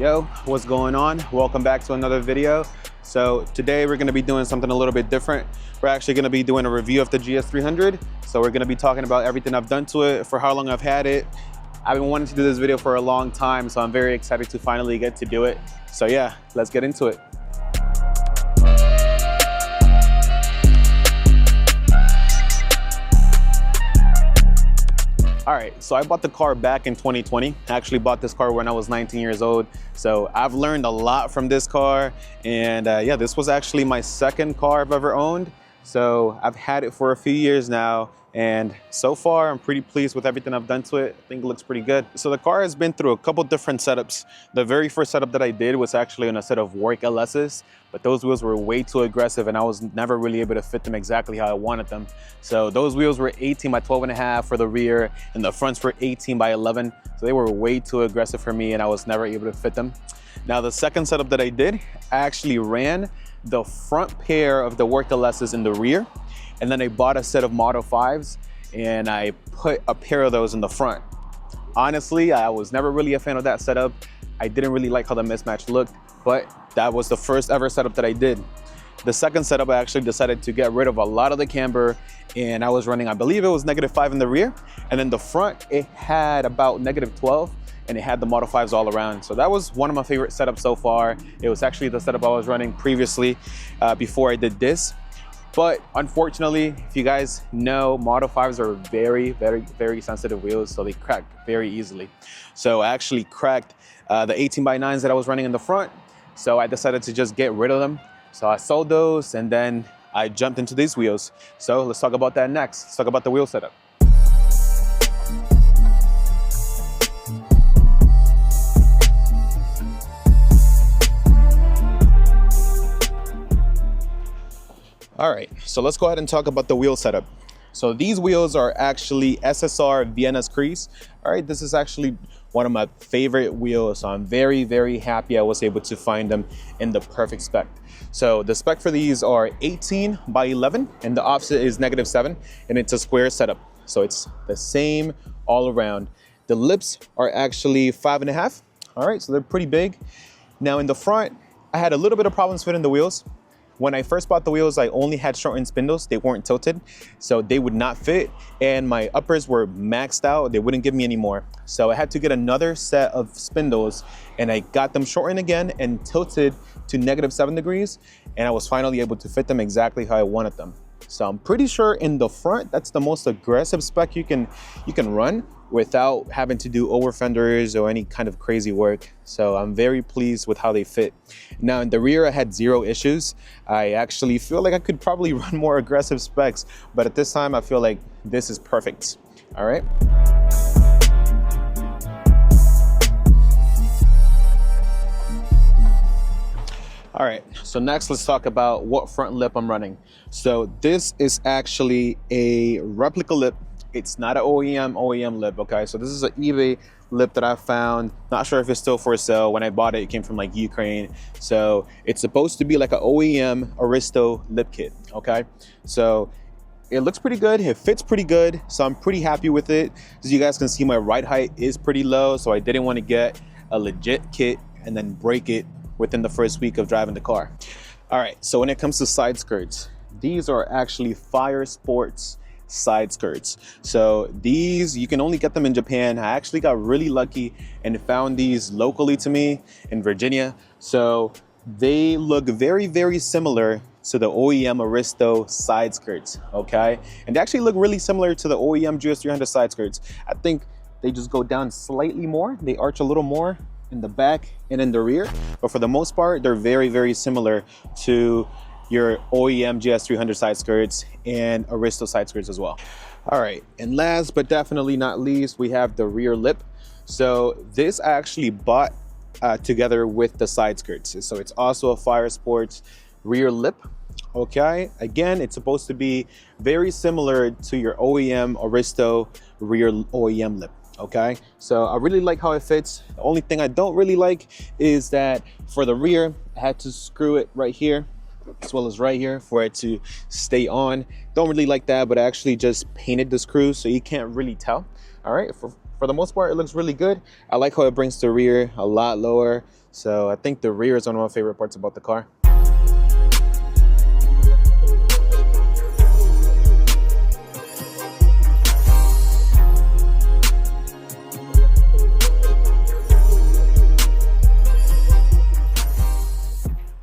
Yo, what's going on? Welcome back to another video. So today we're going to be doing something a little bit different. We're actually going to be doing a review of the GS300. So we're going to be talking about everything I've done to it, for how long I've had it. I've been wanting to do this video for a long time, so I'm very excited to finally get to do it. So yeah, let's get into it. All right, so I bought the car back in 2020. I actually bought this car when I was 19 years old. So I've learned a lot from this car. And yeah, this was actually my second car I've ever owned. So I've had it for a few years now. And so far, I'm pretty pleased with everything I've done to it. I think it looks pretty good. So the car has been through a couple different setups. The very first setup that I did was actually on a set of work LSs, but those wheels were way too aggressive and I was never really able to fit them exactly how I wanted them. So those wheels were 18 by 12.5 for the rear and the fronts were 18 by 11. So they were way too aggressive for me and I was never able to fit them. Now the second setup that I did, I actually ran the front pair of the work LSs in the rear. And then I bought a set of Model 5s and I put a pair of those in the front. Honestly, I was never really a fan of that setup. I didn't really like how the mismatch looked, but that was the first ever setup that I did. The second setup, I actually decided to get rid of a lot of the camber and I was running, I believe it was -5 in the rear. And then the front, it had about -12 and it had the Model 5s all around. So that was one of my favorite setups so far. It was actually the setup I was running previously before I did this. But unfortunately, if you guys know, Model 5s are very sensitive wheels, so they crack very easily. So I actually cracked the 18 by 9s that I was running in the front. So I decided to just get rid of them. So I sold those and then I jumped into these wheels. So let's talk about that next. Let's talk about the wheel setup. All right, so let's go ahead and talk about the wheel setup. So these wheels are actually SSR VNS Crease. All right, this is actually one of my favorite wheels. So I'm very happy I was able to find them in the perfect spec. So the spec for these are 18 by 11 and the offset is -7 and it's a square setup. So it's the same all around. The lips are actually 5.5. All right, so they're pretty big. Now in the front, I had a little bit of problems fitting the wheels. When I first bought the wheels, I only had shortened spindles. They weren't tilted, so they would not fit. And my uppers were maxed out. They wouldn't give me any more. So I had to get another set of spindles and I got them shortened again and tilted to -7 degrees. And I was finally able to fit them exactly how I wanted them. So I'm pretty sure in the front, that's the most aggressive spec you can run without having to do over fenders or any kind of crazy work. So I'm very pleased with how they fit. Now in the rear, I had 0 issues. I actually feel like I could probably run more aggressive specs, but at this time, I feel like this is perfect. All right. All right, so next let's talk about what front lip I'm running. So this is actually a replica lip. It's not an OEM lip, okay? So this is an eBay lip that I found. Not sure if it's still for sale. When I bought it, it came from like Ukraine. So it's supposed to be like an OEM Aristo lip kit, okay? So it looks pretty good, it fits pretty good. So I'm pretty happy with it. As you guys can see, my ride height is pretty low. So I didn't want to get a legit kit and then break it within the first week of driving the car. All right, so when it comes to side skirts, these are actually Fire Sports side skirts. So these, you can only get them in Japan. I actually got really lucky and found these locally to me in Virginia. So they look very similar to the OEM Aristo side skirts, okay? And they actually look really similar to the OEM GS300 side skirts. I think they just go down slightly more. They arch a little more in the back and in the rear, but for the most part, they're very similar to your OEM GS300 side skirts and Aristo side skirts as well. All right, and last but definitely not least, we have the rear lip. So this I actually bought together with the side skirts. So it's also a Fire Sports rear lip. Okay, again, it's supposed to be very similar to your OEM Aristo rear OEM lip. Okay, so I really like how it fits. The only thing I don't really like is that for the rear, I had to screw it right here as well as right here for it to stay on. Don't really like that, but I actually just painted the screws so you can't really tell. All right, for the most part, it looks really good. I like how it brings the rear a lot lower. So I think the rear is one of my favorite parts about the car.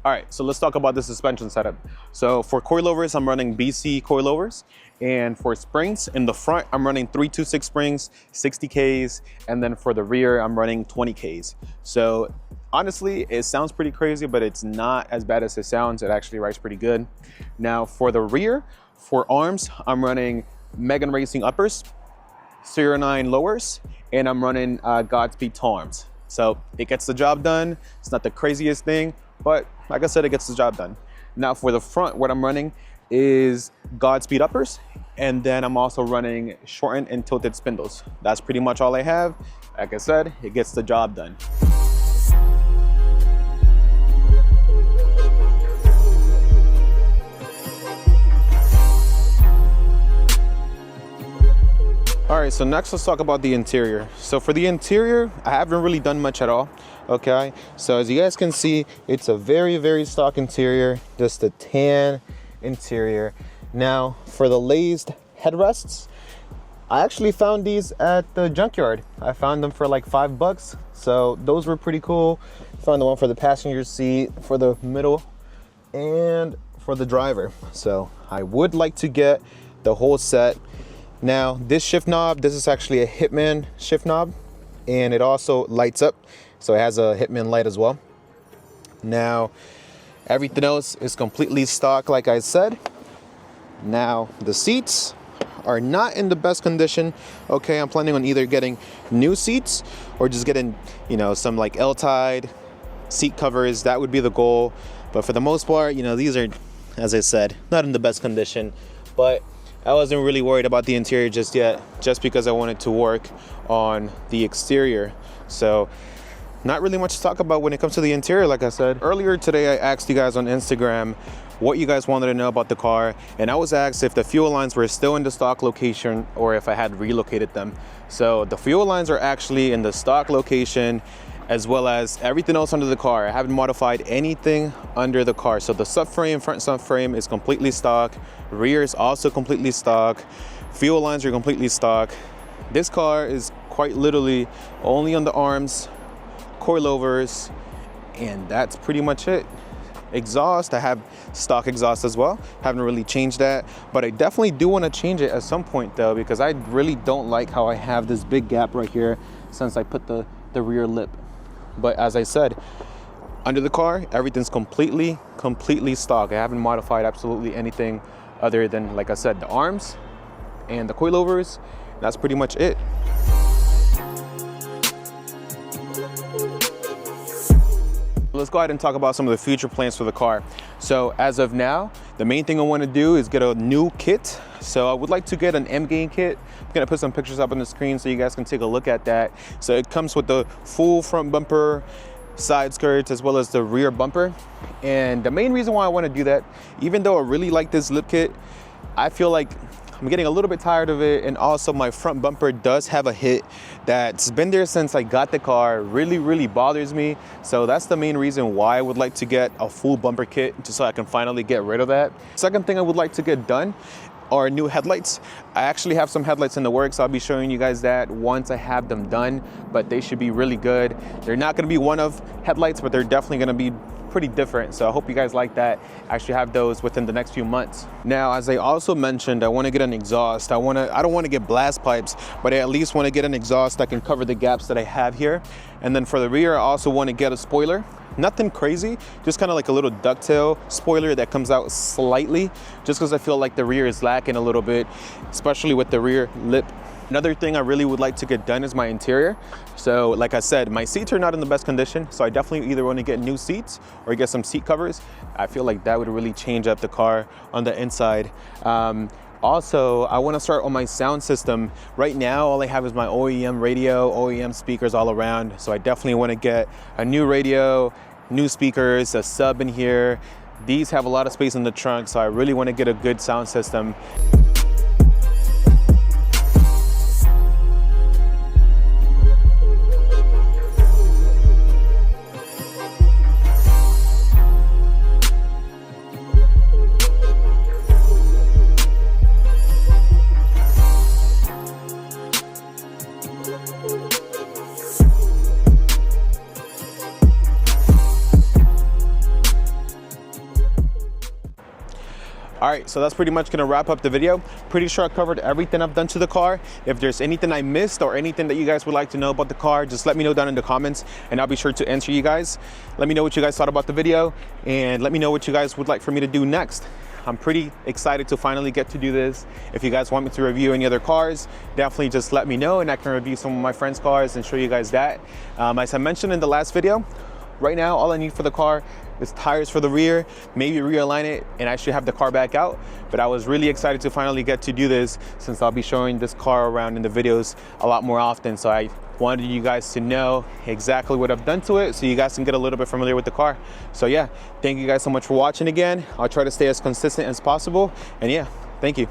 All right, so let's talk about the suspension setup. So for coilovers, I'm running BC coilovers. And for springs, in the front, I'm running 326 springs, 60 Ks. And then for the rear, I'm running 20 Ks. So honestly, it sounds pretty crazy, but it's not as bad as it sounds. It actually rides pretty good. Now for the rear, for arms, I'm running Megan Racing uppers, 09 lowers, and I'm running Godspeed tall arms. So it gets the job done. It's not the craziest thing, but like I said, it gets the job done. Now for the front, what I'm running is Godspeed uppers, and then I'm also running shortened and tilted spindles. That's pretty much all I have. Like I said, it gets the job done. All right, so next let's talk about the interior. So for the interior, I haven't really done much at all. Okay, so as you guys can see, it's a very stock interior, just a tan interior. Now for the glazed headrests, I actually found these at the junkyard. I found them for like $5, so those were pretty cool. Found the one for the passenger seat, for the middle, and for the driver. So I would like to get the whole set. Now this shift knob, this is actually a Hitman shift knob, and it also lights up. So it has a Hitman light as well. Now, everything else is completely stock, like I said. Now, the seats are not in the best condition. Okay, I'm planning on either getting new seats or just getting, you know, some like L-Tide seat covers. That would be the goal. But for the most part, you know, these are, as I said, not in the best condition. But I wasn't really worried about the interior just yet, just because I wanted to work on the exterior. So, not really much to talk about when it comes to the interior, like I said. Earlier today, I asked you guys on Instagram what you guys wanted to know about the car, and I was asked if the fuel lines were still in the stock location or if I had relocated them. So the fuel lines are actually in the stock location, as well as everything else under the car. I haven't modified anything under the car. So the subframe, front subframe is completely stock. Rear is also completely stock. Fuel lines are completely stock. This car is quite literally only on the arms, coilovers, and that's pretty much it. Exhaust, I have stock exhaust as well. Haven't really changed that, but I definitely do want to change it at some point though, because I really don't like how I have this big gap right here since I put the rear lip. But as I said, under the car, everything's completely stock. I haven't modified absolutely anything other than, like I said, the arms and the coilovers. That's pretty much it. Let's go ahead and talk about some of the future plans for the car. So as of now, the main thing I want to do is get a new kit. So I would like to get an M-Gain kit. I'm gonna put some pictures up on the screen so you guys can take a look at that. So it comes with the full front bumper, side skirts, as well as the rear bumper. And the main reason why I want to do that, even though I really like this lip kit, I feel like I'm getting a little bit tired of it, and also my front bumper does have a hit that's been there since I got the car. Really bothers me. So that's the main reason why I would like to get a full bumper kit, just so I can finally get rid of that. Second thing I would like to get done are new headlights. I actually have some headlights in the works. I'll be showing you guys that once I have them done, but they should be really good. They're not gonna be one-of headlights, but they're definitely gonna be pretty different. So I hope you guys like that. I should have those within the next few months. Now, as I also mentioned, I want to get an exhaust. I don't want to get blast pipes, but I at least want to get an exhaust that can cover the gaps that I have here. And then for the rear, I also want to get a spoiler. Nothing crazy, just kind of like a little ducktail spoiler that comes out slightly, just because I feel like the rear is lacking a little bit, especially with the rear lip. Another thing I really would like to get done is my interior. So like I said, my seats are not in the best condition, so I definitely either want to get new seats or get some seat covers. I feel like that would really change up the car on the inside. Also, I want to start on my sound system. Right now, all I have is my OEM radio, OEM speakers all around. So I definitely want to get a new radio, new speakers, a sub in here. These have a lot of space in the trunk, so I really want to get a good sound system. right, so that's pretty much gonna wrap up the video. Pretty sure I covered everything I've done to the car. If there's anything I missed or anything that you guys would like to know about the car, just let me know down in the comments and I'll be sure to answer you guys. Let me know what you guys thought about the video and let me know what you guys would like for me to do next. I'm pretty excited to finally get to do this. If you guys want me to review any other cars, definitely just let me know and I can review some of my friends' cars and show you guys that. As I mentioned in the last video, right now all I need for the car is tires for the rear, maybe realign it, and I should have the car back out. But I was really excited to finally get to do this since I'll be showing this car around in the videos a lot more often. So I wanted you guys to know exactly what I've done to it so you guys can get a little bit familiar with the car. So yeah, thank you guys so much for watching again. I'll try to stay as consistent as possible. And yeah, thank you.